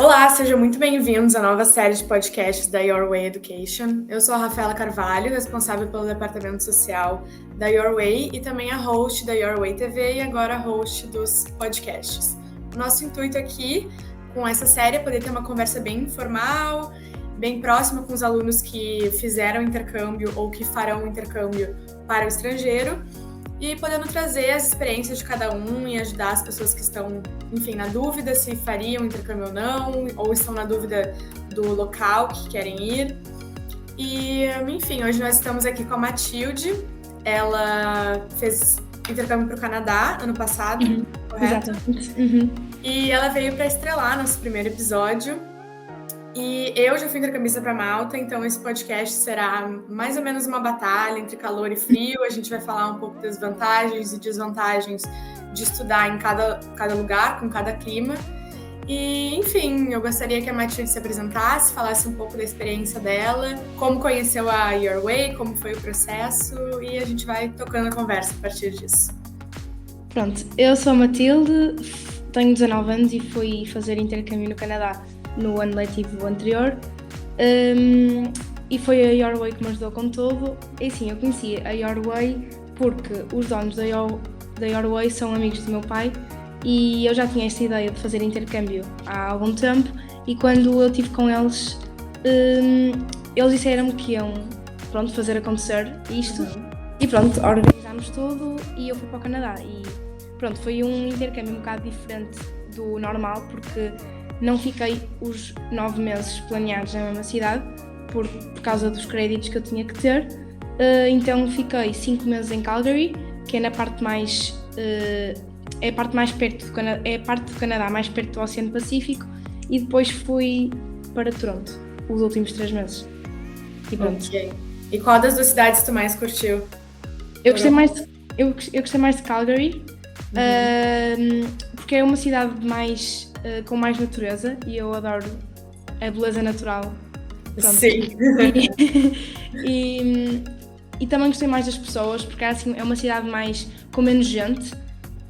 Olá, sejam muito bem-vindos à nova série de podcasts da Your Way Education. Eu sou a Rafaela Carvalho, responsável pelo departamento social da Your Way e também a host da Your Way TV e agora a host dos podcasts. O nosso intuito aqui, com essa série, é poder ter uma conversa bem informal, bem próxima com os alunos que fizeram intercâmbio ou que farão intercâmbio para o estrangeiro, e podendo trazer as experiências de cada um e ajudar as pessoas que estão, enfim, na dúvida se fariam intercâmbio ou não, ou estão na dúvida do local que querem ir. E, enfim, hoje nós estamos aqui com a Matilde. Ela fez intercâmbio para o Canadá ano passado, correto? Exatamente. E ela veio para estrelar nosso primeiro episódio. E eu já fui intercambista para Malta, então esse podcast será mais ou menos uma batalha entre calor e frio. A gente vai falar um pouco das vantagens e desvantagens de estudar em cada lugar, com cada clima. E, enfim, eu gostaria que a Matilde se apresentasse, falasse um pouco da experiência dela, como conheceu a Your Way, como foi o processo, e a gente vai tocando a conversa a partir disso. Pronto, eu sou a Matilde, tenho 19 anos e fui fazer intercâmbio no Canadá no ano letivo anterior, e foi a Your Way que me ajudou com tudo. E sim, eu conheci a Your Way porque os donos da Your Way são amigos do meu pai e eu já tinha esta ideia de fazer intercâmbio há algum tempo, e quando eu estive com eles, eles disseram-me que iam fazer acontecer isto. E pronto, organizámos tudo e eu fui para o Canadá e pronto, foi um intercâmbio um bocado diferente do normal porque não fiquei os 9 meses planeados na mesma cidade por causa dos créditos que eu tinha que ter. Então fiquei 5 meses em Calgary, que é na parte mais é a parte mais perto do Canadá, é a parte do Canadá mais perto do Oceano Pacífico, e depois fui para Toronto os últimos 3 meses. E pronto. Okay. E qual das duas cidades tu mais curtiu? Eu gostei mais de Calgary, porque é uma cidade mais com mais natureza e eu adoro a beleza natural. Pronto. Sim. E também gostei mais das pessoas, porque assim, é uma cidade mais com menos gente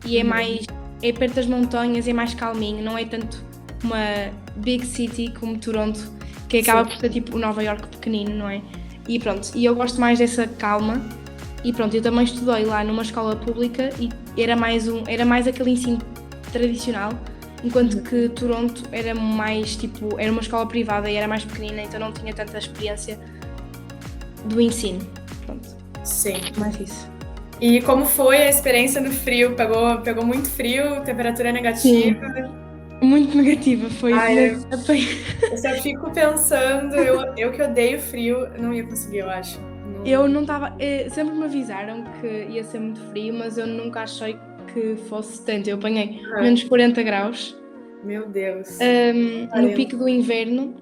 e é perto das montanhas, é mais calminho, não é tanto uma big city como Toronto, que acaba por ser tipo o Nova York pequenino, não é? E pronto, e eu gosto mais dessa calma. E pronto, eu também estudei lá numa escola pública e era mais aquele ensino tradicional, enquanto que Toronto era mais tipo, era uma escola privada e era mais pequenina, então não tinha tanta experiência do ensino. Pronto. Sim. Mais isso. E como foi a experiência no frio? Pegou muito frio, temperatura negativa? Sim. Muito negativa, foi. Eu só fico pensando, eu que odeio frio, não ia conseguir, eu acho. Eu não estava. Sempre me avisaram que ia ser muito frio, mas eu nunca achei que fosse tanto. Eu apanhei menos 40 graus. Meu Deus. No pico do inverno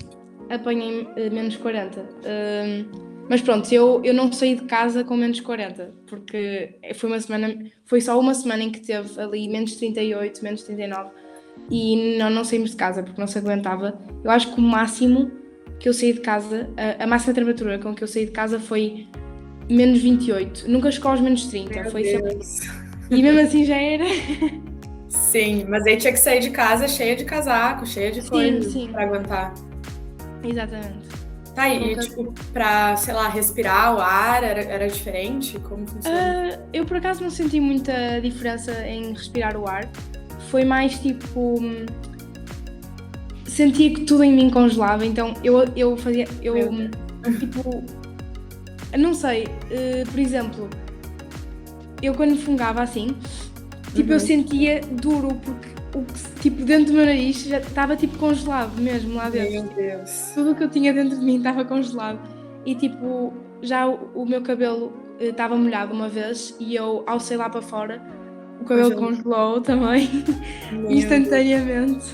apanhei menos 40. Mas pronto, eu não saí de casa com menos 40, porque foi só uma semana em que teve ali menos 38, menos 39 e não saímos de casa porque não se aguentava. Eu acho que o máximo que eu saí de casa, a máxima temperatura com que eu saí de casa foi menos 28, nunca chegou aos menos 30, Meu foi Deus. sempre. E mesmo assim já era. Sim, mas aí tinha que sair de casa cheia de casaco, cheia de coisa pra aguentar. Exatamente. Tá, e tipo, pra, sei lá, respirar o ar era diferente? Como funciona? Eu por acaso não senti muita diferença em respirar o ar, foi mais tipo... sentia que tudo em mim congelava, então eu fazia, tipo, não sei, por exemplo, eu quando fungava assim, tipo, eu sentia duro, porque tipo, dentro do meu nariz já estava tipo congelado mesmo lá dentro. Meu Deus. Tudo o que eu tinha dentro de mim estava congelado e tipo, já o meu cabelo estava molhado uma vez e eu, ao sair lá para fora, o cabelo congelou também, instantaneamente.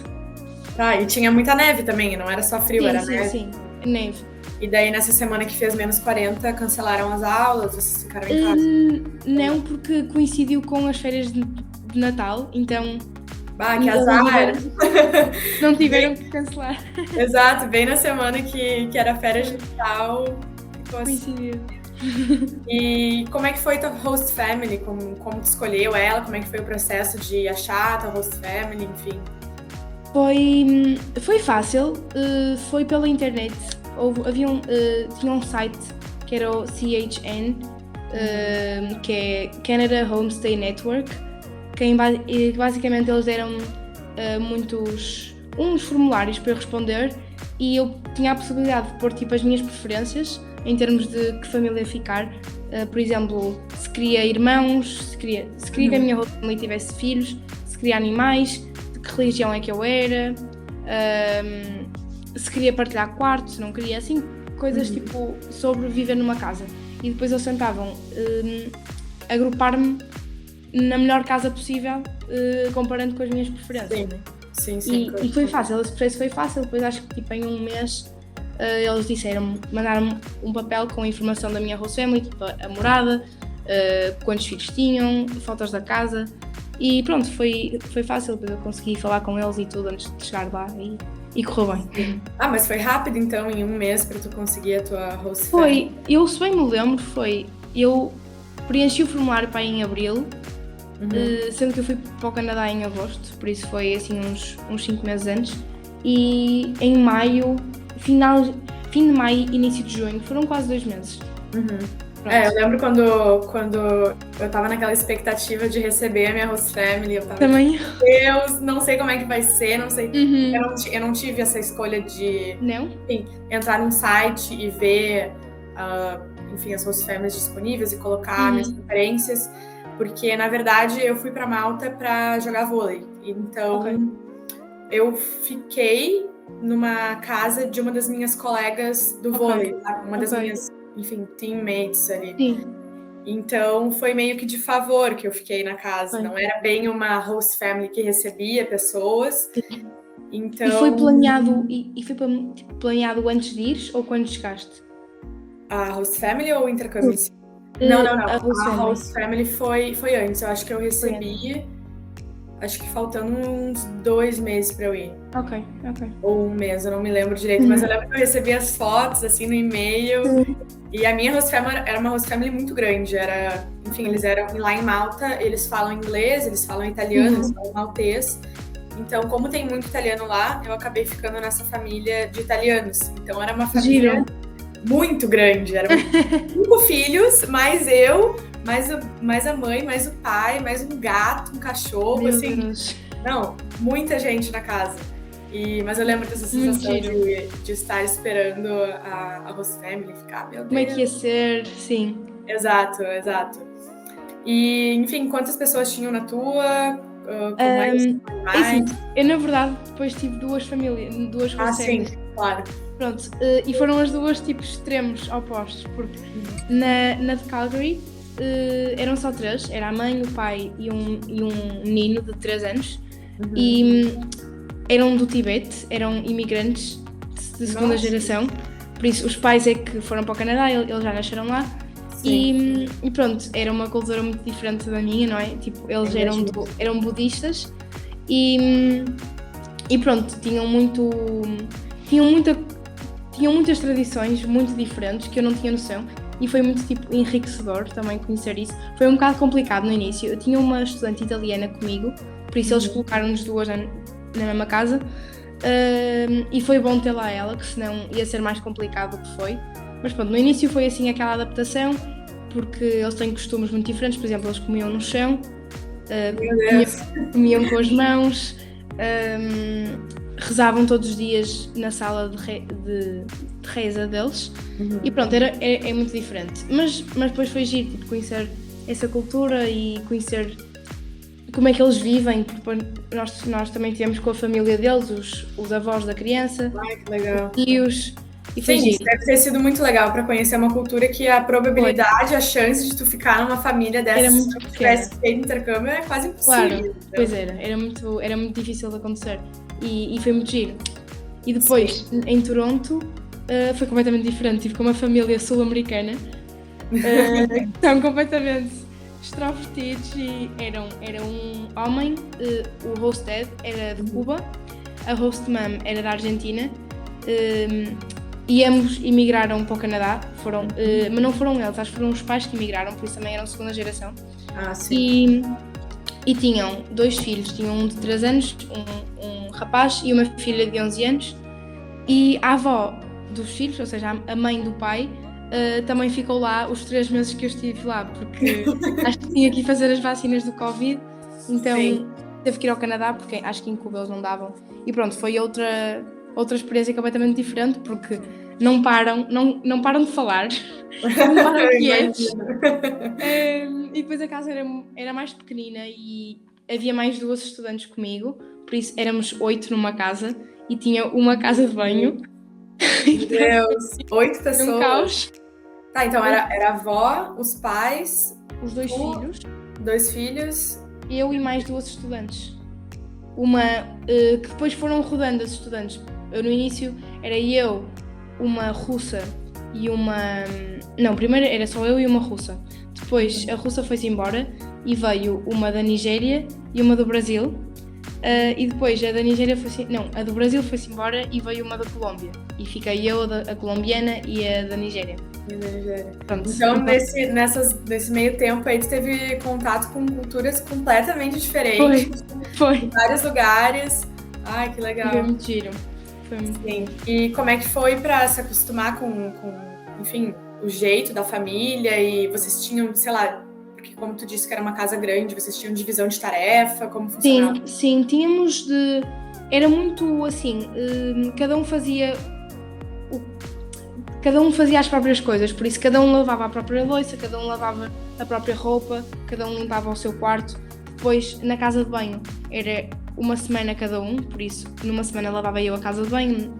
Tá, e tinha muita neve também, não era só frio, era neve? Sim, neve. E daí nessa semana que fez menos 40, cancelaram as aulas, vocês ficaram em casa? Não, porque coincidiu com as férias de Natal, então... que azar! Não tiveram que cancelar. Exato, bem na semana que era férias de Natal. Coincidiu. E como é que foi tua host family? Como tu escolheu ela? Como é que foi o processo de achar tua host family, enfim? Foi fácil, foi pela internet. Tinha um site que era o CHN, que é Canada Homestay Network, e basicamente eles deram uns formulários para eu responder, e eu tinha a possibilidade de pôr tipo as minhas preferências em termos de que família ficar. Por exemplo, se queria irmãos, se queria que a minha família tivesse filhos, se queria animais, de que religião é que eu era, se queria partilhar quarto, se não queria, assim, coisas tipo sobre viver numa casa. E depois eles tentavam agrupar-me na melhor casa possível, comparando com as minhas preferências. Sim. E foi fácil, esse processo foi fácil. Depois acho que tipo, em um mês eles mandaram-me um papel com a informação da minha host family, tipo a morada, quantos filhos tinham, fotos da casa, e pronto, foi fácil. Depois eu consegui falar com eles e tudo antes de chegar lá, e correu bem. Sim. Mas foi rápido então, em um mês, para tu conseguir a tua host Foi, family? eu se bem me lembro, eu preenchi o formulário para em abril, sendo que eu fui para o Canadá em agosto, por isso foi assim uns 5 meses antes, e em maio, fim de maio, início de junho, foram quase 2 meses. Eu lembro quando eu tava naquela expectativa de receber a minha host family, eu tava também. Deus, não sei como é que vai ser, não sei. Eu não tive essa escolha de entrar num site e ver as host families disponíveis e colocar minhas preferências, porque na verdade eu fui para Malta para jogar vôlei. Então eu fiquei numa casa de uma das minhas colegas do vôlei, uma das minhas, teammates ali. Sim. Então foi meio que de favor que eu fiquei na casa, não era bem uma host family que recebia pessoas. Sim. Então... E foi planeado, planeado antes de ires ou quando chegaste? A host family ou o intercâmbio? Não. A host family foi antes. Eu acho que eu recebi, acho que faltando uns 2 meses para eu ir. Ok. Ou 1 mês, eu não me lembro direito, mas eu lembro que eu recebi as fotos assim no e-mail. E a minha host family era uma host family muito grande. Eles eram lá em Malta, eles falam inglês, eles falam italiano, eles falam maltês. Então, como tem muito italiano lá, eu acabei ficando nessa família de italianos. Então, era uma família muito grande. Eram 5 filhos, mais eu, mais a mãe, mais o pai, mais um gato, um cachorro, Meu Deus. Não, muita gente na casa. Mas eu lembro dessa sensação de estar esperando a host family ficar, meu Deus. Como é que ia ser? Sim. Exato. E, enfim, quantas pessoas tinham na tua? Assim, eu na verdade depois tive 2 famílias, 2 host families. Sim, claro. Pronto, e foram as duas tipos extremos opostos, porque na de Calgary eram só 3, era a mãe, o pai e um menino de 3 anos, e eram do Tibete, eram imigrantes de segunda geração, por isso os pais é que foram para o Canadá, eles já nasceram lá. E pronto, era uma cultura muito diferente da minha, não é? Tipo, eles eram budistas e pronto, tinham muitas tradições muito diferentes que eu não tinha noção, e foi muito tipo enriquecedor também conhecer isso. Foi um bocado complicado no início, eu tinha uma estudante italiana comigo, por isso eles colocaram-nos 2 na mesma casa, e foi bom ter lá ela, que senão ia ser mais complicado do que foi. Mas pronto, no início foi assim aquela adaptação, porque eles têm costumes muito diferentes. Por exemplo, eles comiam no chão, comiam com as mãos, rezavam todos os dias na sala de reza deles. E pronto, é muito diferente. Mas depois foi giro, tipo, conhecer essa cultura e conhecer como é que eles vivem, porque nós também tivemos com a família deles, os avós da criança, que legal. Os tios. E sim, isso deve ter sido muito legal para conhecer uma cultura que a probabilidade, a chance de tu ficar numa família dessa, se tu tivesse feito intercâmbio, é quase impossível. Claro, então. Pois era muito difícil de acontecer, e foi muito giro. E depois, em Toronto, foi completamente diferente, tive com uma família sul-americana, que são completamente extrovertidos, e era um homem, o host dad era de Cuba, a host mom era da Argentina, e ambos emigraram para o Canadá, mas não foram eles, acho que foram os pais que emigraram, por isso também eram segunda geração. Sim. E tinham 2 filhos, tinham um de 3 anos, um rapaz e uma filha de 11 anos. E a avó dos filhos, ou seja, a mãe do pai, também ficou lá os 3 meses que eu estive lá, porque acho que tinha que ir fazer as vacinas do Covid, então Sim. teve que ir ao Canadá, porque acho que em Cuba eles não davam. E pronto, foi outra experiência completamente diferente, porque não param de falar, não param quietos. E depois a casa era mais pequenina e havia mais 2 estudantes comigo, por isso éramos 8 numa casa e tinha uma casa de banho. Meu Deus, 8 pessoas. Um caos. Tá, então era a avó, os pais, os 2 filhos. 2 filhos. Eu e mais 2 estudantes. Uma que depois foram rodando as estudantes. No início era eu, uma russa e uma... Não, primeiro era só eu e uma russa. Depois a russa foi-se embora e veio uma da Nigéria e uma do Brasil. E depois a da Nigéria a do Brasil foi-se embora e veio uma da Colômbia. E fiquei eu, a colombiana e a da Nigéria. Pronto, então, nesse meio tempo aí, tu teve contato com culturas completamente diferentes. Foi. Em vários lugares. Ai, que legal. Foi muito giro. Sim. E como é que foi pra se acostumar com, enfim, o jeito da família? E vocês tinham, sei lá, porque como tu disse que era uma casa grande, vocês tinham divisão de tarefa? Como funcionava? Sim, tínhamos de... Era muito assim, cada um fazia as próprias coisas, por isso cada um lavava a própria louça, cada um lavava a própria roupa, cada um limpava o seu quarto. Depois, na casa de banho, era uma semana cada um, por isso numa semana lavava eu a casa de banho,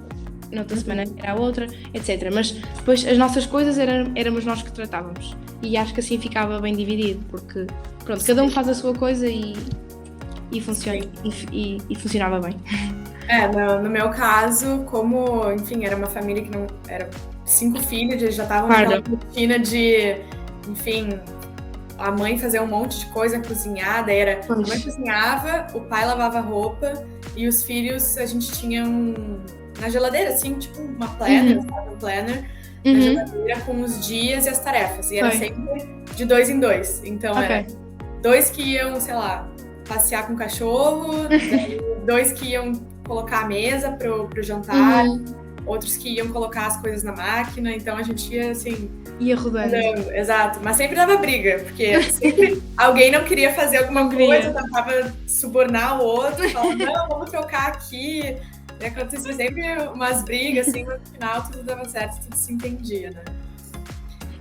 noutra semana era a outra, etc. Mas depois as nossas coisas éramos nós que tratávamos e acho que assim ficava bem dividido, porque pronto, cada um faz a sua coisa e funciona, e funcionava bem. No meu caso, como, enfim, era uma família que não era 5 filhos, eles já estavam naquela rotina de, enfim, a mãe fazer um monte de coisa, cozinhar, daí era, a mãe cozinhava, o pai lavava roupa e os filhos a gente tinha na geladeira, assim, tipo uma planner, um planner, na geladeira com os dias e as tarefas, e era sempre de 2 em 2, então era 2 que iam, sei lá, passear com o cachorro, 2 que iam colocar a mesa pro jantar, outros que iam colocar as coisas na máquina, então a gente ia assim... Ia rodando. Exato, mas sempre dava briga, porque sempre alguém não queria fazer alguma coisa, tentava subornar o outro, falava, não, vamos trocar aqui. E acontecia sempre umas brigas, assim, mas no final tudo dava certo, tudo se entendia, né?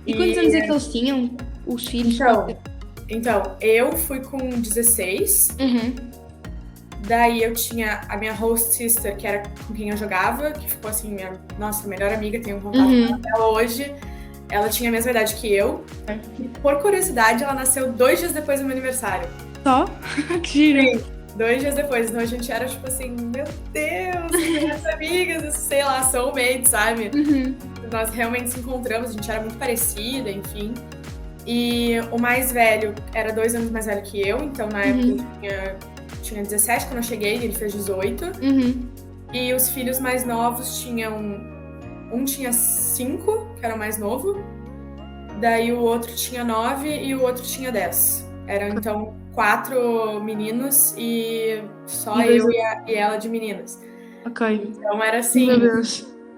E quantos anos é que eles tinham, os filhos? Então, eu fui com 16, daí eu tinha a minha host sister, que era com quem eu jogava, que ficou assim, minha melhor amiga, tenho contato com ela até hoje. Ela tinha a mesma idade que eu. E por curiosidade, ela nasceu 2 dias depois do meu aniversário. Só? Que giro! Sim, 2 dias depois. Então a gente era tipo assim, meu Deus, minhas amigas, sei lá, soulmate, sabe? Nós realmente se encontramos, a gente era muito parecida, enfim. E o mais velho era 2 anos mais velho que eu, então na época eu tinha 17 quando eu cheguei, ele fez 18. E os filhos mais novos tinham... Um tinha 5, que era o mais novo, daí o outro tinha 9 e o outro tinha 10. Eram então 4 meninos e só eu e ela de meninas. Então era assim,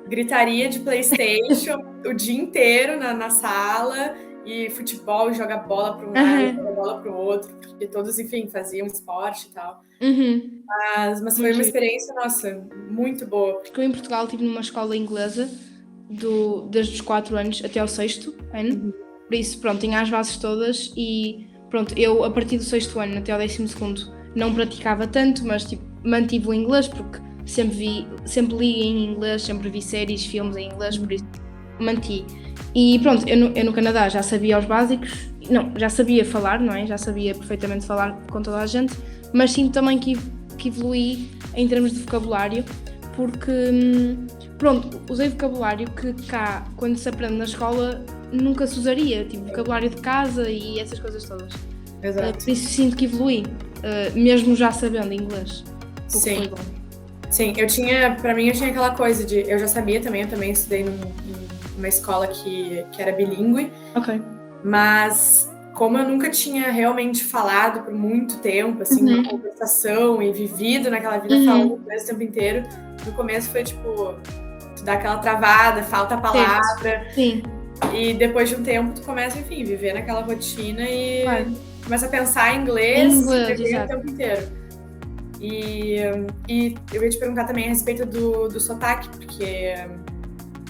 gritaria de PlayStation o dia inteiro na sala, e futebol, joga bola para um lado, joga bola para o outro, porque todos, enfim, faziam esporte e tal. Mas foi uma experiência, nossa, muito boa. Porque eu em Portugal estive numa escola inglesa desde os 4 anos até ao 6º ano, por isso, pronto, tinha as bases todas e, pronto, eu a partir do 6º ano até ao 12º não praticava tanto, mas, tipo, mantive o inglês, porque sempre li em inglês, sempre vi séries, filmes em inglês, por isso mantive. E pronto, eu no Canadá já sabia os básicos, já sabia falar, não é? Já sabia perfeitamente falar com toda a gente, mas sinto também que evoluí em termos de vocabulário, porque, pronto, usei vocabulário que cá, quando se aprende na escola, nunca se usaria, tipo vocabulário de casa e essas coisas todas. Exato. Por isso sinto que evoluí, mesmo já sabendo inglês. Sim. Foi bom. Sim, eu tinha aquela coisa de, eu já sabia também, eu também estudei numa escola que era bilíngue, mas como eu nunca tinha realmente falado por muito tempo, assim, numa conversação e vivido naquela vida falando inglês o tempo inteiro, no começo foi tipo, tu dá aquela travada, falta a palavra. Sim. E depois de um tempo tu começa, enfim, viver naquela rotina e começa a pensar em Em inglês inglês, o exato. tempo inteiro. E eu ia te perguntar também a respeito do sotaque, porque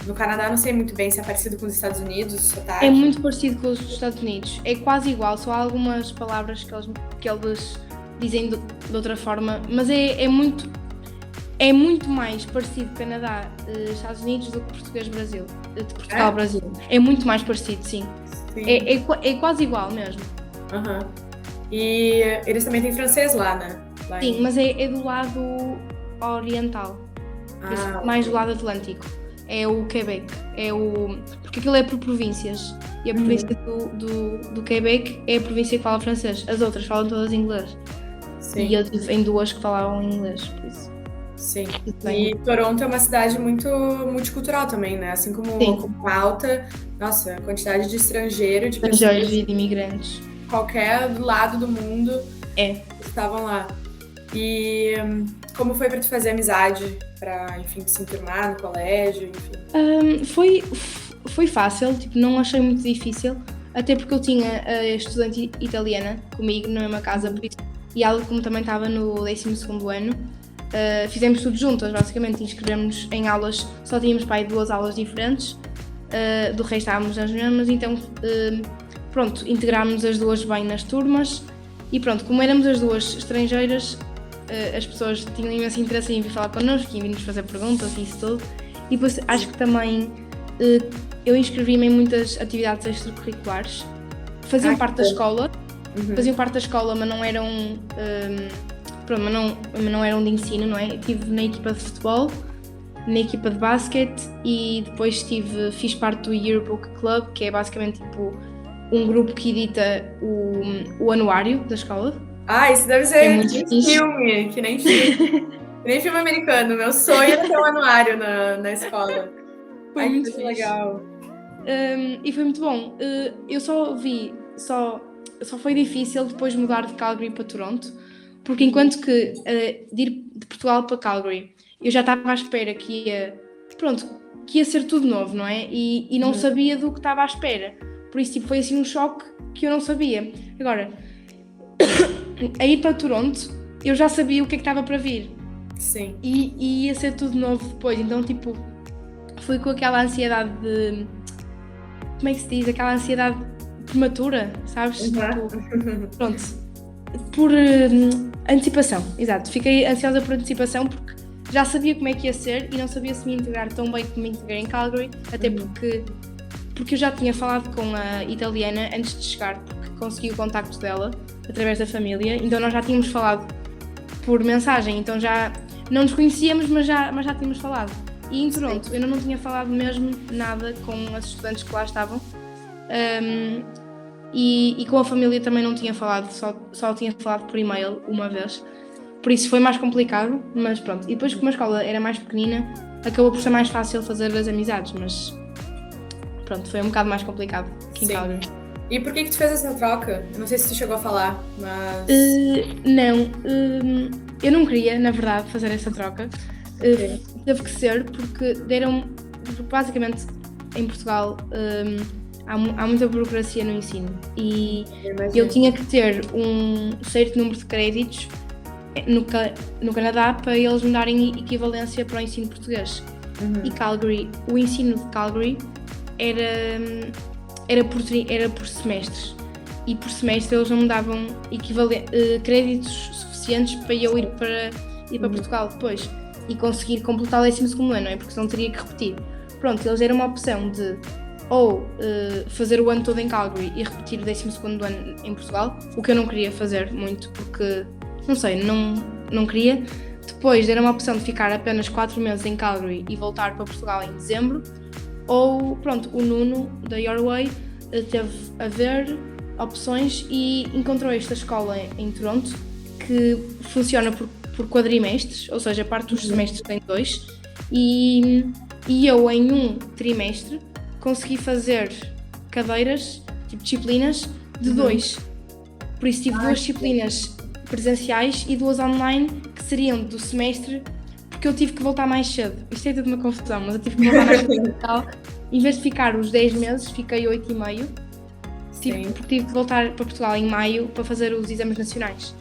no Canadá não sei muito bem se é parecido com os Estados Unidos, o sotaque. É muito parecido com os dos Estados Unidos. É quase igual, só há algumas palavras que eles dizem de outra forma, mas é muito mais parecido Canadá, Estados Unidos do que português-Brasil, de Portugal-Brasil. É muito mais parecido, sim. É quase igual mesmo. E eles também têm francês lá, né? Sim, mas é do lado oriental, mais do lado atlântico. É o Quebec, porque aquilo é por províncias, e a província do Quebec é a província que fala francês, as outras falam todas inglês. Sim. E eu tive em 2 que falavam inglês, por isso. Sim, e Toronto é uma cidade muito multicultural também, né? Assim como Malta, nossa, a quantidade de estrangeiro, de pessoas e de imigrantes. Qualquer lado do mundo estavam lá. E como foi para tu fazer amizade, para, enfim, se enturmar no colégio, enfim? Foi fácil, tipo, não achei muito difícil, até porque eu tinha a estudante italiana comigo na mesma casa, por isso, e ela, como também estava no 12º ano, fizemos tudo juntas, basicamente, inscrevemos em aulas, só tínhamos para aí 2 aulas diferentes, do resto estávamos nas mesmas, então, pronto, integrámos as 2 bem nas turmas, e pronto, como éramos as 2 estrangeiras, as pessoas tinham imenso interesse em vir falar connosco, em vir-nos fazer perguntas e isso tudo. E depois acho que também eu inscrevi-me em muitas atividades extracurriculares. Faziam parte da escola, mas não eram, mas não eram de ensino, não é? Estive na equipa de futebol, na equipa de basquete e depois fiz parte do Yearbook Club, que é basicamente tipo um grupo que edita o anuário da escola. Isso deve ser filme, que nem filme americano. Meu sonho era ter um anuário na escola. Foi muito legal. E foi muito bom. Eu só foi difícil depois mudar de Calgary para Toronto, porque enquanto que de ir de Portugal para Calgary, eu já estava à espera que ia ser tudo novo, não é? E não sabia do que estava à espera. Por isso foi assim um choque que eu não sabia. Agora, a ir para Toronto, eu já sabia o que é que estava para vir. Sim. E ia ser tudo novo depois, então tipo, fui com aquela ansiedade de... Como é que se diz? Aquela ansiedade prematura, sabes? Tipo, pronto. Por antecipação, exato. Fiquei ansiosa por antecipação porque já sabia como é que ia ser e não sabia se me integrar tão bem como me integrei em Calgary, até porque eu já tinha falado com a italiana antes de chegar, porque consegui o contacto dela através da família, então nós já tínhamos falado por mensagem, então já não nos conhecíamos, mas já tínhamos falado. E em Toronto eu não tinha falado mesmo nada com as estudantes que lá estavam, e com a família também não tinha falado, só tinha falado por e-mail uma vez, por isso foi mais complicado, mas pronto. E depois, como a escola era mais pequenina, acabou por ser mais fácil fazer as amizades, mas pronto, foi um bocado mais complicado aqui em Calgary. E por que tu fez essa troca? Eu não sei se tu chegou a falar, mas... Não, eu não queria, na verdade, fazer essa troca. Teve que ser porque basicamente, em Portugal, há muita burocracia no ensino e eu tinha que ter um certo número de créditos no Canadá para eles me darem equivalência para o ensino português. E Calgary, o ensino de Calgary era por semestres e por semestre eles não me davam créditos suficientes para eu ir para Portugal depois e conseguir completar o 12º ano, não é? Porque senão teria que repetir. Pronto, eles deram uma opção de ou fazer o ano todo em Calgary e repetir o 12º ano em Portugal, o que eu não queria fazer muito porque, não sei, não queria. Depois deram uma opção de ficar apenas 4 meses em Calgary e voltar para Portugal em dezembro. Ou, pronto, o Nuno, da Your Way, teve a ver opções e encontrou esta escola em Toronto que funciona por quadrimestres, ou seja, a parte dos semestres tem 2, e eu em um trimestre consegui fazer cadeiras, tipo disciplinas, de 2. Por isso tive 2 disciplinas presenciais e 2 online, que seriam do semestre, porque eu tive que voltar mais cedo. Isto é tudo uma confusão, mas eu tive que voltar mais cedo. Em vez de ficar os 10 meses, fiquei 8,5. Porque tive que voltar para Portugal em maio para fazer os exames nacionais.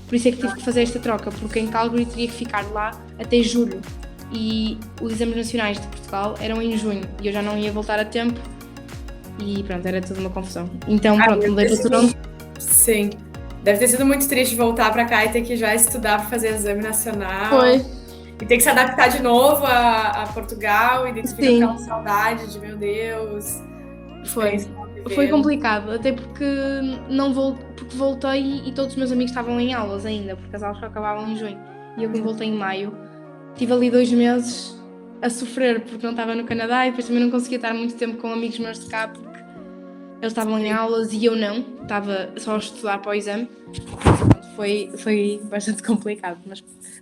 Por isso é que tive que fazer esta troca, porque em Calgary teria que ficar lá até julho. E os exames nacionais de Portugal eram em junho e eu já não ia voltar a tempo. E pronto, era tudo uma confusão. Então pronto, mudei para Toronto. Sim. Deve ter sido muito triste voltar para cá e ter que já estudar para fazer exame nacional. Foi. E ter que se adaptar de novo a Portugal e daí fica aquela saudade de, meu Deus. Foi complicado, até porque porque voltei e todos os meus amigos estavam em aulas ainda, porque as aulas só acabavam em junho. E eu, como voltei em maio, tive ali 2 meses a sofrer porque não estava no Canadá e depois também não conseguia estar muito tempo com amigos meus de cá porque eles estavam em aulas e eu não, estava só a estudar para o exame. Foi bastante complicado,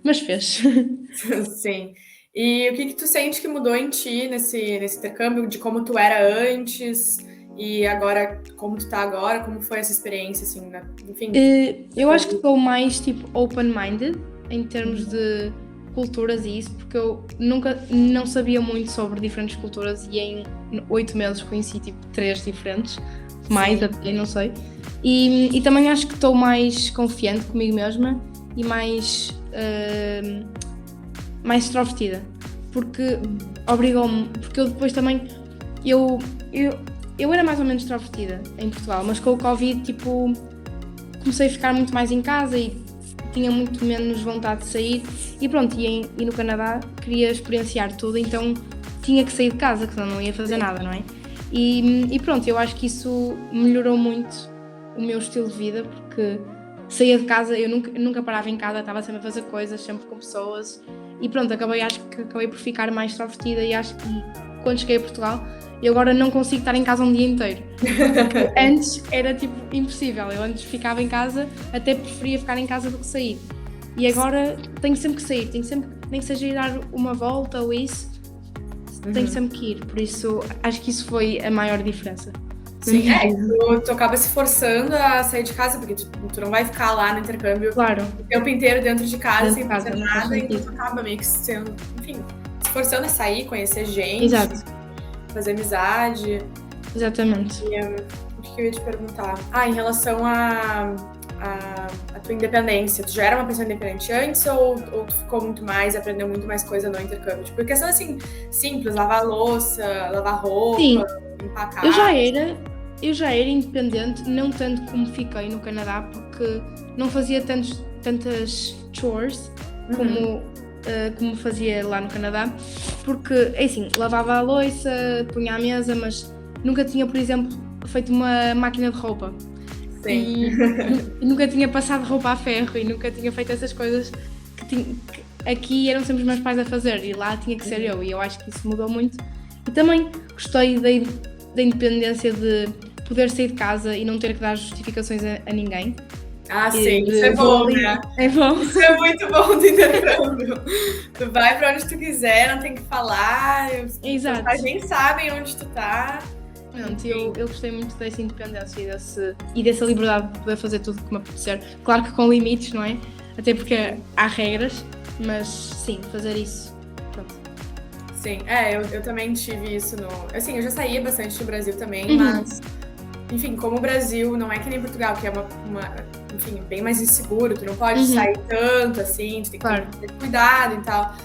mas fez. Sim. E o que tu sente que mudou em ti nesse intercâmbio, de como tu era antes e agora, como tu tá agora, como foi essa experiência, assim, né? Enfim. Eu acho que estou mais, tipo, open-minded em termos de culturas e isso, porque eu não sabia muito sobre diferentes culturas e em 8 meses conheci, tipo, 3 diferentes, mais até, não sei. E também acho que estou mais confiante comigo mesma e mais extrovertida, porque obrigou-me, porque eu depois também, eu era mais ou menos extrovertida em Portugal, mas com o Covid, tipo, comecei a ficar muito mais em casa e tinha muito menos vontade de sair e pronto, e no Canadá queria experienciar tudo, então tinha que sair de casa, que senão não ia fazer nada, não é? E pronto, eu acho que isso melhorou muito o meu estilo de vida, porque saía de casa, eu nunca parava em casa, estava sempre a fazer coisas, sempre com pessoas e pronto, acho que acabei por ficar mais extrovertida e acho que quando cheguei a Portugal eu agora não consigo estar em casa um dia inteiro. Antes era tipo impossível, eu antes ficava em casa, até preferia ficar em casa do que sair. E agora tenho sempre que sair, nem que seja ir dar uma volta ou isso, tenho sempre que ir. Por isso acho que isso foi a maior diferença. Sim, tu acaba se forçando a sair de casa, porque tu não vai ficar lá no intercâmbio o tempo inteiro dentro de casa sem fazer nada, então tu acaba meio que sendo, enfim, se forçando a sair, conhecer gente. Exato. Fazer amizade. Exatamente. E, o que eu ia te perguntar? Em relação à tua independência, tu já era uma pessoa independente antes ou tu ficou muito mais, aprendeu muito mais coisa no intercâmbio? Tipo, questão assim, simples, lavar louça, lavar roupa, limpar a casa. Eu já era independente, não tanto como fiquei no Canadá, porque não fazia tantas chores como fazia lá no Canadá, porque, é assim, lavava a louça, punha à mesa, mas nunca tinha, por exemplo, feito uma máquina de roupa. Sim. E nunca tinha passado roupa a ferro e nunca tinha feito essas coisas que aqui eram sempre os meus pais a fazer e lá tinha que ser eu, e eu acho que isso mudou muito. E também gostei da independência de poder sair de casa e não ter que dar justificações a ninguém. Sim, isso é bom, né? É bom. Isso é muito bom do intercâmbio. Tu vai pra onde tu quiser, não tem que falar. Exato. Os pais nem sabem onde tu tá. Eu gostei muito dessa independência e dessa liberdade de poder fazer tudo como apetecer. Claro que com limites, não é? Até porque há regras, mas sim, fazer isso. Pronto. Sim, eu também tive isso assim, eu já saía bastante do Brasil também, mas enfim, como o Brasil não é que nem Portugal, que é enfim, bem mais inseguro, tu não pode sair tanto, assim, tu tem que ter cuidado e tal.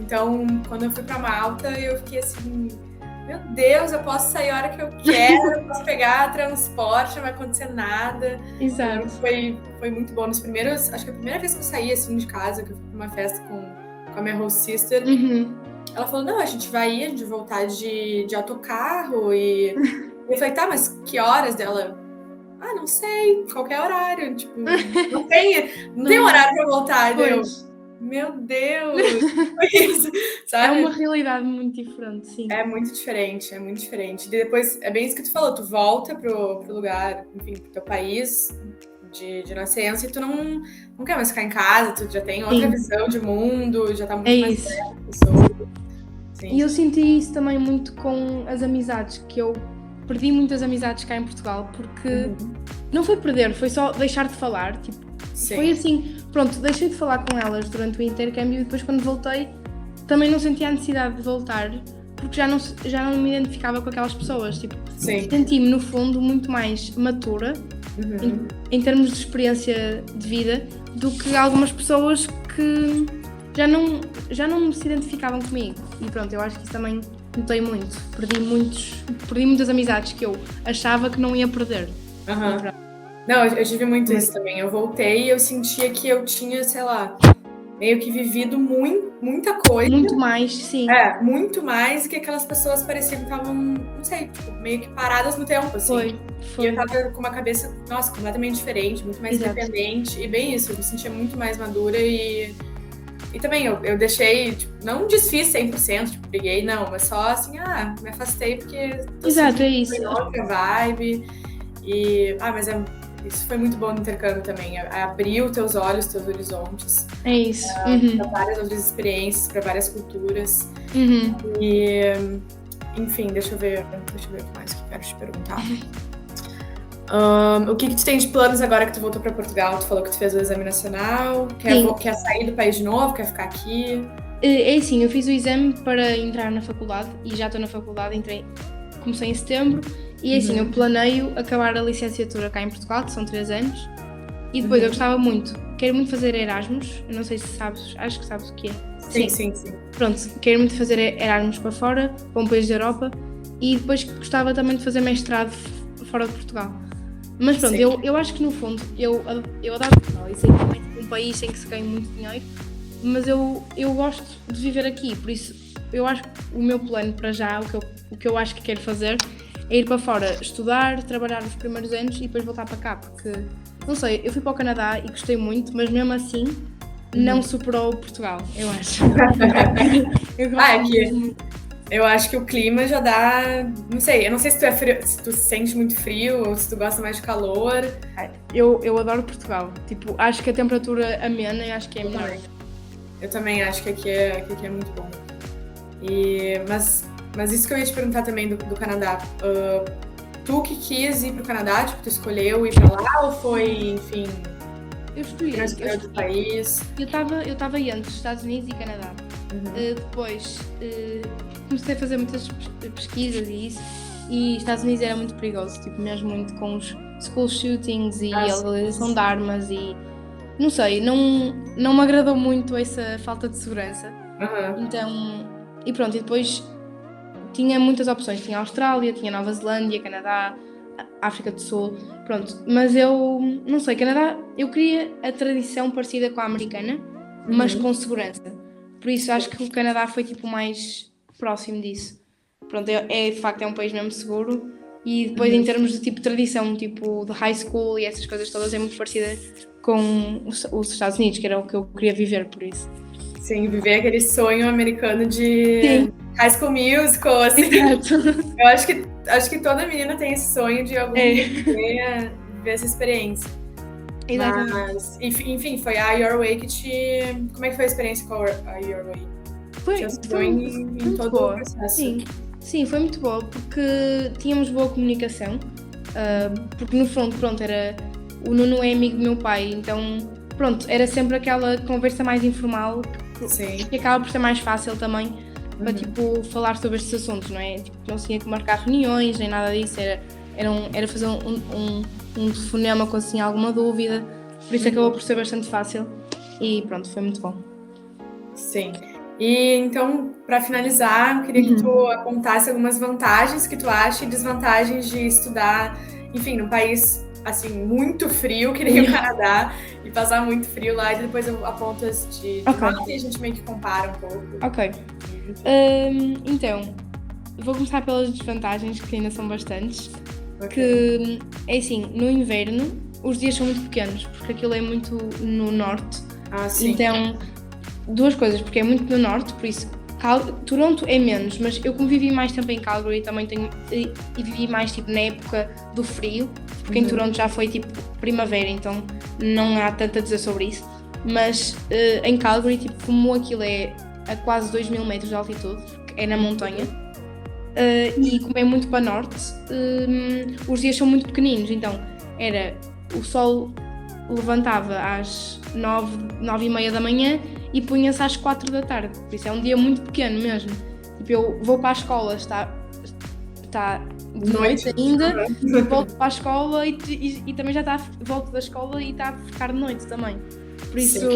Então, quando eu fui pra Malta, eu fiquei assim, meu Deus, eu posso sair a hora que eu quero, eu posso pegar transporte, não vai acontecer nada. Exato. Foi muito bom. Acho que a primeira vez que eu saí, assim, de casa, que eu fui pra uma festa com a minha host sister, ela falou, não, a gente vai voltar de autocarro e... Eu falei, tá, mas que horas dela? Não sei, qualquer horário, tipo, não tem horário pra voltar, deu. Meu Deus, foi isso, sabe? É uma realidade muito diferente, sim. É muito diferente. E depois, é bem isso que tu falou, tu volta pro lugar, enfim, pro teu país de nascença e tu não quer mais ficar em casa, tu já tem outra visão de mundo, já tá muito mais perto da pessoa. Sim. E eu senti isso também muito com as amizades que eu perdi muitas amizades cá em Portugal, porque não foi perder, foi só deixar de falar, tipo, foi assim, pronto, deixei de falar com elas durante o intercâmbio e depois quando voltei também não sentia a necessidade de voltar, porque já não me identificava com aquelas pessoas, tipo, senti-me no fundo muito mais matura em termos de experiência de vida do que algumas pessoas que já não se identificavam comigo. E pronto, eu acho que isso também notei muito. Perdi muitas amizades que eu achava que não ia perder. Não, eu tive muito isso também. Eu voltei e eu sentia que eu tinha, sei lá, meio que vivido muita coisa. Muito mais, sim. Muito mais, que aquelas pessoas pareciam que estavam, não sei, tipo, meio que paradas no tempo, assim. Foi. E eu tava com uma cabeça, nossa, completamente diferente, muito mais independente. E bem isso, eu me sentia muito mais madura e também eu deixei, tipo, não desfiz 100%, tipo, briguei, não, mas só assim, me afastei porque... Exato, é isso. Foi outra vibe. Mas isso foi muito bom no intercâmbio também, abriu teus olhos, teus horizontes. É isso. Para várias outras experiências, para várias culturas. E, enfim, deixa eu ver o que mais que eu quero te perguntar. O que tu tem de planos agora que tu voltou para Portugal? Tu falou que tu fez o exame nacional, quer sair do país de novo, quer ficar aqui? É assim, eu fiz o exame para entrar na faculdade e já estou na faculdade, comecei em setembro. E assim, eu planeio acabar a licenciatura cá em Portugal, que são 3 anos, e depois eu quero muito fazer Erasmus, eu não sei se sabes, acho que sabes o que é. Sim. Pronto, quero muito fazer Erasmus para fora, para um país da Europa, e depois gostava também de fazer mestrado fora de Portugal. Mas pronto, eu acho que no fundo, eu adoro Portugal, e sei que também é um país em que se ganha muito dinheiro, mas eu gosto de viver aqui, por isso eu acho que o meu plano para já, o que eu acho que quero fazer, é ir para fora, estudar, trabalhar os primeiros anos e depois voltar para cá, porque, não sei, eu fui para o Canadá e gostei muito, mas mesmo assim não superou Portugal, eu acho. Eu acho que o clima já dá, não sei, eu não sei se tu é frio, se tu se sente muito frio ou se tu gosta mais de calor. Eu adoro Portugal, tipo, acho que a temperatura amena e acho que é melhor. Eu também acho que aqui é muito bom. Mas isso que eu ia te perguntar também do Canadá, tu que quis ir pro Canadá, tipo, tu escolheu ir pra lá ou foi, enfim... Eu escolhi outro país? Eu estava aí antes, Estados Unidos e Canadá. Depois comecei a fazer muitas pesquisas e isso, e Estados Unidos era muito perigoso, tipo, mesmo muito com os school shootings e a legalização de armas e... Não sei, não me agradou muito essa falta de segurança. Então... E pronto, e depois... Tinha muitas opções, tinha Austrália, tinha Nova Zelândia, Canadá, África do Sul, pronto. Mas eu, não sei, Canadá, eu queria a tradição parecida com a americana, mas com segurança. Por isso acho que o Canadá foi tipo mais próximo disso. Pronto, de facto é um país mesmo seguro e depois em termos de tipo tradição, tipo de high school e essas coisas todas é muito parecida com os Estados Unidos, que era o que eu queria viver, por isso. Sim, viver aquele sonho americano de High School Musical, assim. Exato. Eu acho que toda menina tem esse sonho de algum dia viver essa experiência. Exatamente. Mas, enfim, foi a Your Way que te... Como é que foi a experiência com a Your Way? Foi em todo boa. o processo. Sim, foi muito boa, porque tínhamos boa comunicação, porque no fundo, pronto, o Nuno é amigo do meu pai, então, pronto, era sempre aquela conversa mais informal, que acaba por ser mais fácil também, para, tipo, falar sobre estes assuntos, não é? Tipo, não se tinha que marcar reuniões, nem nada disso, era fazer um telefonema com, assim, alguma dúvida, por isso acabou por ser bastante fácil, e pronto, foi muito bom. Sim. E então, para finalizar, eu queria que tu apontasse algumas vantagens que tu acha e desvantagens de estudar, enfim, num país assim muito frio, que nem o Canadá, e passar muito frio lá, e depois eu aponto as de volta e a gente meio que compara um pouco. Ok. Então, vou começar pelas desvantagens, que ainda são bastantes. Que é assim, no inverno os dias são muito pequenos, porque aquilo é muito no norte. Sim. Então, duas coisas, porque é muito no norte, por isso Toronto é menos, mas eu como vivi mais tempo em Calgary também e vivi mais tipo na época do frio, porque em Toronto já foi tipo primavera, então não há tanto a dizer sobre isso, mas em Calgary, tipo, como aquilo é a quase 2.000 metros de altitude, é na montanha, e como é muito para norte, os dias são muito pequeninos, então o sol levantava às 9h30 da manhã e punha-se às 4 da tarde, por isso é um dia muito pequeno mesmo. Tipo, eu vou para a escola, está de noite ainda, volto para a escola e também já volto da escola e está a ficar de noite também. Por isso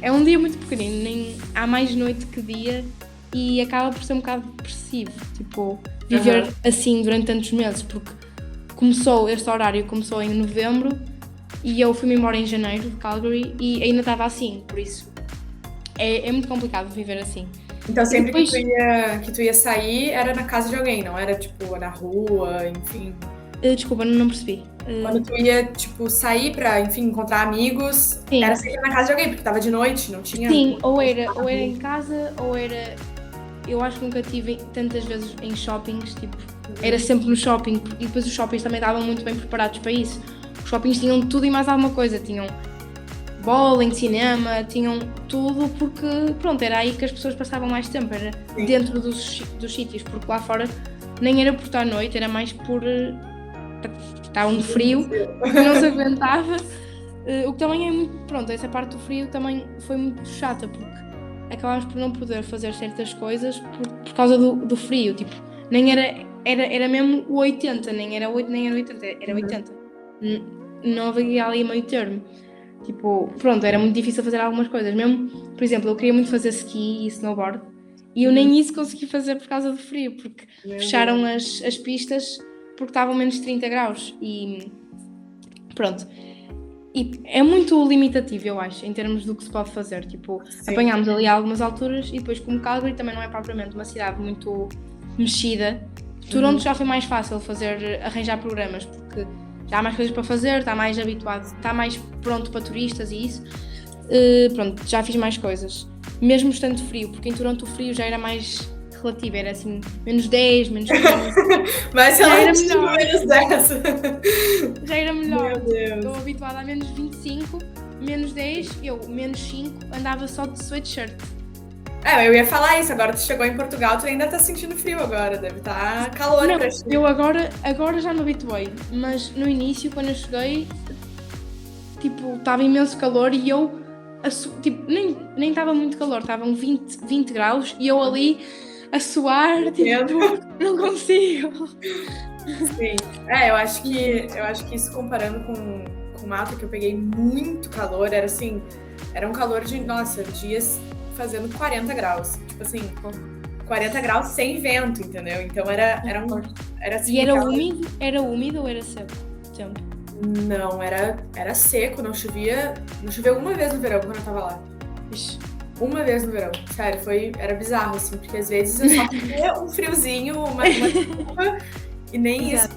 é um dia muito pequenino, nem há mais noite que dia e acaba por ser um bocado depressivo, tipo, viver assim durante tantos meses, porque este horário começou em novembro e eu fui-me embora em janeiro de Calgary e ainda estava assim, por isso é muito complicado viver assim. Então sempre que tu ia sair era na casa de alguém, não era tipo na rua, enfim? Desculpa, não percebi. Quando tu ia, tipo, sair pra, enfim, encontrar amigos, Sim. Era sempre na casa de alguém, porque tava de noite, não tinha... Sim, ou era em casa, ou era... Eu acho que nunca tive tantas vezes em shoppings, tipo, era sempre no shopping, e depois os shoppings também estavam muito bem preparados para isso. Os shoppings tinham tudo e mais alguma coisa, tinham bowling, cinema, tinham tudo, porque, pronto, era aí que as pessoas passavam mais tempo, era dentro dos sítios, porque lá fora nem era por estar à noite, era mais por... Estava um frio que não se aguentava, o que também é muito, pronto, essa parte do frio também foi muito chata, porque acabámos por não poder fazer certas coisas por causa do frio, tipo, nem era mesmo o 80, nem era 8, nem era 80, era 80, não havia ali meio termo, tipo, pronto, era muito difícil fazer algumas coisas, mesmo, por exemplo, eu queria muito fazer ski e snowboard, e eu nem isso consegui fazer por causa do frio, porque fecharam as pistas porque estavam menos de 30 graus e pronto. E é muito limitativo, eu acho, em termos do que se pode fazer. Tipo, apanhámos ali algumas alturas e depois, como Calgary também não é propriamente uma cidade muito mexida, Toronto já foi mais fácil arranjar programas, porque já há mais coisas para fazer, está mais habituado, está mais pronto para turistas e isso. Pronto, já fiz mais coisas. Mesmo estando frio, porque em Toronto o frio já era mais relativo, era assim, menos 10, menos 15. Mas já era melhor. Menos 10. Já era melhor. Meu Deus. Estou habituada a menos 25, menos 10, eu, menos 5, andava só de sweatshirt. Eu ia falar isso, agora tu chegou em Portugal, tu ainda tá sentindo frio agora, deve estar calor pra ti. Eu agora já me habituei, mas no início, quando eu cheguei, tipo, estava imenso calor e eu, tipo, nem estava muito calor, estavam 20 graus e eu ali a suar, tipo, não consigo. Sim, eu acho que isso comparando com Malta, que eu peguei muito calor, era assim, era um calor de, nossa, dias fazendo 40 graus, tipo assim, 40 graus sem vento, entendeu? Então era assim... E era úmido ou era seco? Sempre? Não, era seco, não chovia uma vez no verão quando eu tava lá. Ixi. Uma vez no verão, sério, era bizarro, assim, porque às vezes eu só tinha um friozinho, uma chuva, e nem isso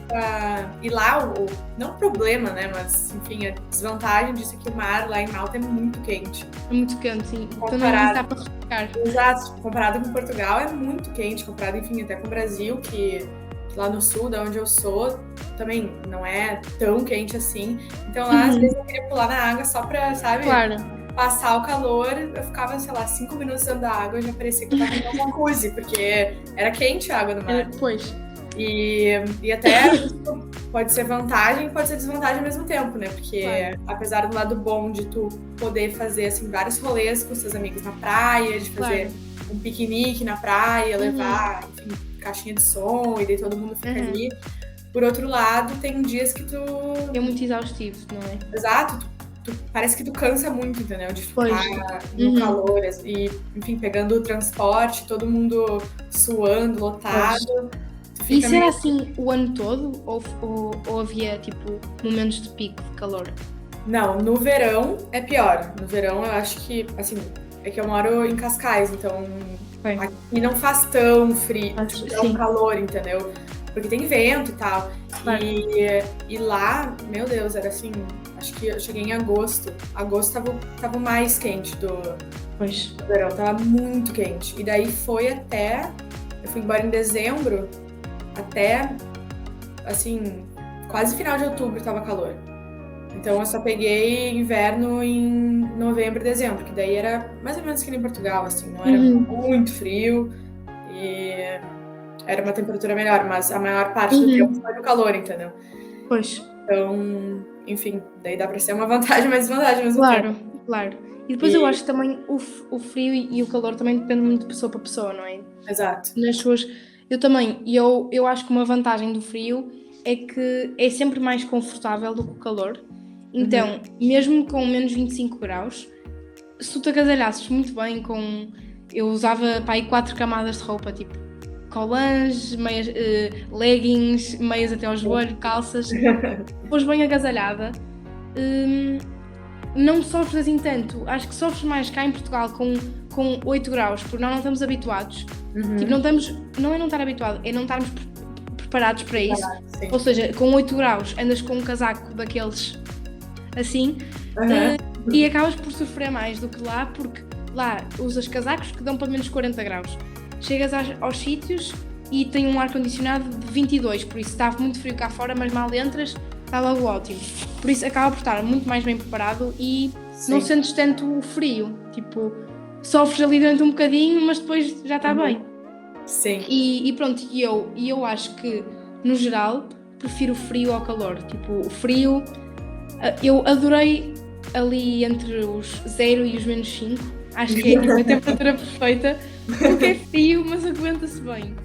E lá, não o problema, né, mas, enfim, a desvantagem disso é que o mar lá em Malta é muito quente. É muito quente, sim. Então não dá para refrescar. Exato, comparado com Portugal é muito quente, comparado, enfim, até com o Brasil, que lá no sul, da onde eu sou, também não é tão quente assim. Então lá, às vezes, eu queria pular na água só pra, sabe... Claro. Passar o calor, eu ficava, sei lá, 5 minutos dentro da água e já parecia que eu tava em uma jacuzzi, porque era quente a água do mar. Pois. E até pode ser vantagem, pode ser desvantagem ao mesmo tempo, né? Porque apesar do lado bom de tu poder fazer, assim, vários rolês com seus amigos na praia, de fazer um piquenique na praia, levar, enfim, caixinha de som e daí todo mundo fica ali. Por outro lado, tem dias que tu... É muito exaustivo, não é? Exato, parece que tu cansa muito, entendeu? De ficar no calor e, enfim, pegando o transporte, todo mundo suando, lotado. Isso era assim o ano todo? Ou havia, tipo, momentos de pico de calor? Não, no verão é pior. No verão eu acho que, assim, é que eu moro em Cascais, então aqui não faz tão frio, tão calor, entendeu? Porque tem vento e tal. E lá, meu Deus, era assim... Acho que eu cheguei em agosto. Agosto tava mais quente do verão, tava muito quente. E daí eu fui embora em dezembro, até, assim, quase final de outubro tava calor. Então eu só peguei inverno em novembro e dezembro, que daí era mais ou menos que nem Portugal, assim, não era muito frio. era uma temperatura melhor, mas a maior parte do tempo foi no calor, entendeu? Pois. Então, enfim, daí dá para ser uma vantagem, mas desvantagem ao mesmo tempo. Claro. E depois eu acho que também o frio e o calor também depende muito de pessoa para pessoa, não é? Exato. Eu acho que uma vantagem do frio é que é sempre mais confortável do que o calor. Então, mesmo com menos 25 graus, se tu te agasalhasses muito bem com... Eu usava para aí 4 camadas de roupa, tipo colãs, meias, leggings, meias até ao joelho, calças, depois bem agasalhada. Não sofres assim tanto. Acho que sofres mais cá em Portugal com 8 graus, porque nós não estamos habituados. Tipo, não é não estar habituado, é não estarmos preparados para isso. Sim. Ou seja, com 8 graus andas com um casaco daqueles assim e acabas por sofrer mais do que lá, porque lá usas casacos que dão para menos 40 graus. Chegas aos sítios e tem um ar-condicionado de 22, por isso está muito frio cá fora, mas mal entras, está logo ótimo. Por isso acaba por estar muito mais bem preparado e não sentes tanto o frio. Tipo, sofres ali durante um bocadinho, mas depois já está bem. Sim. E pronto, eu acho que, no geral, prefiro o frio ao calor. Tipo, o frio, eu adorei ali entre os 0 e os menos 5. Acho que é tipo, a temperatura perfeita, porque é frio, mas aguenta-se bem.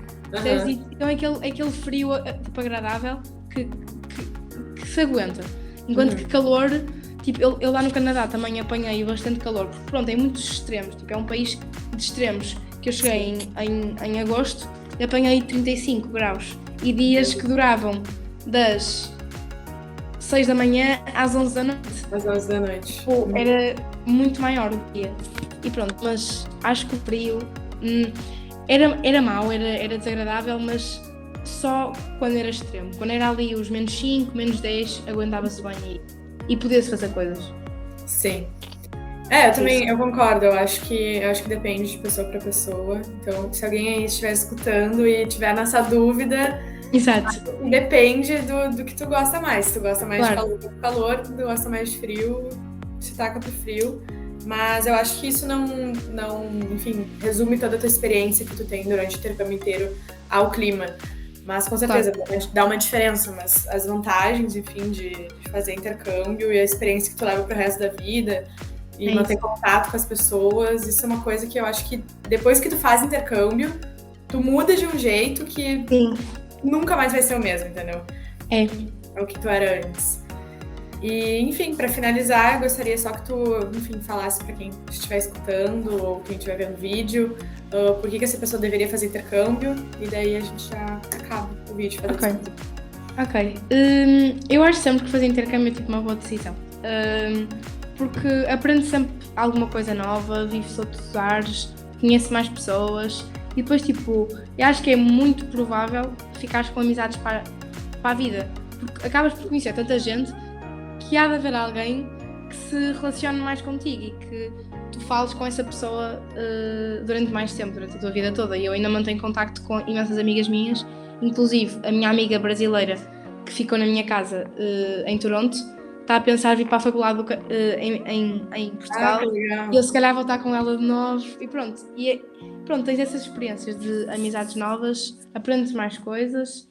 Então é aquele frio tipo, agradável que se aguenta. Enquanto que calor, tipo, eu lá no Canadá também apanhei bastante calor, porque pronto, é muitos extremos, tipo, é um país de extremos, que eu cheguei em agosto e apanhei 35 graus, e dias que duravam das 6 da manhã às 11 da noite. Às 11 da noite. Tipo, era muito maior o dia. E pronto, mas acho que o frio era mau, era desagradável, mas só quando era extremo. Quando era ali os menos 5, menos 10, aguentava-se bem e podia-se fazer coisas. Sim. Eu concordo. Eu acho que depende de pessoa para pessoa. Então, se alguém aí estiver escutando e tiver nessa dúvida, exato, depende do que tu gosta mais. Se tu gosta mais de calor, se tu gosta mais de frio, se taca pro frio. Mas eu acho que isso não, enfim, resume toda a tua experiência que tu tem durante o intercâmbio inteiro ao clima. Mas com certeza dá uma diferença, mas as vantagens, enfim, de fazer intercâmbio e a experiência que tu leva pro resto da vida e manter contato com as pessoas, isso é uma coisa que eu acho que depois que tu faz intercâmbio, tu muda de um jeito que nunca mais vai ser o mesmo, entendeu? É o que tu era antes. E, enfim, para finalizar, eu gostaria só que tu, enfim, falasse para quem estiver escutando ou quem estiver vendo o vídeo, por que essa pessoa deveria fazer intercâmbio, e daí a gente já acaba o vídeo. Ok. Eu acho sempre que fazer intercâmbio é tipo uma boa decisão, porque aprende sempre alguma coisa nova, vive-se outros ares, conhece mais pessoas, e depois, tipo, eu acho que é muito provável ficares com amizades para a vida, porque acabas por conhecer tanta gente que há de haver alguém que se relacione mais contigo e que tu fales com essa pessoa durante mais tempo, durante a tua vida toda. E eu ainda mantenho contacto com imensas amigas minhas, inclusive a minha amiga brasileira que ficou na minha casa em Toronto, está a pensar vir para a faculdade em Portugal, e eu se calhar vou estar com ela de novo, e pronto. Pronto, tens essas experiências de amizades novas, aprendes mais coisas,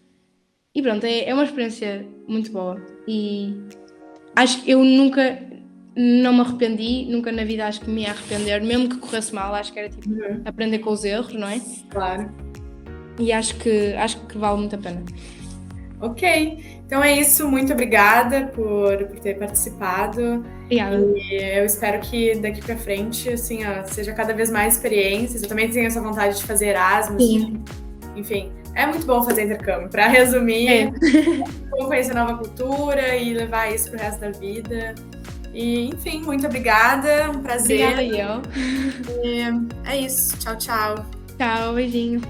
e pronto, é uma experiência muito boa. E acho que eu nunca não me arrependi, nunca na vida acho que me ia arrepender, mesmo que corresse mal, acho que era tipo aprender com os erros, não é? Claro. E acho que vale muito a pena. Ok, então é isso, muito obrigada por ter participado. Obrigada. E eu espero que daqui pra frente, assim, seja cada vez mais experiências. Eu também tenho essa vontade de fazer Erasmus. Sim. Enfim, é muito bom fazer intercâmbio. Para resumir, vou conhecer nova cultura e levar isso pro resto da vida. E, enfim, muito obrigada, um prazer. Obrigada, eu. E é isso, tchau, tchau. Tchau, beijinho.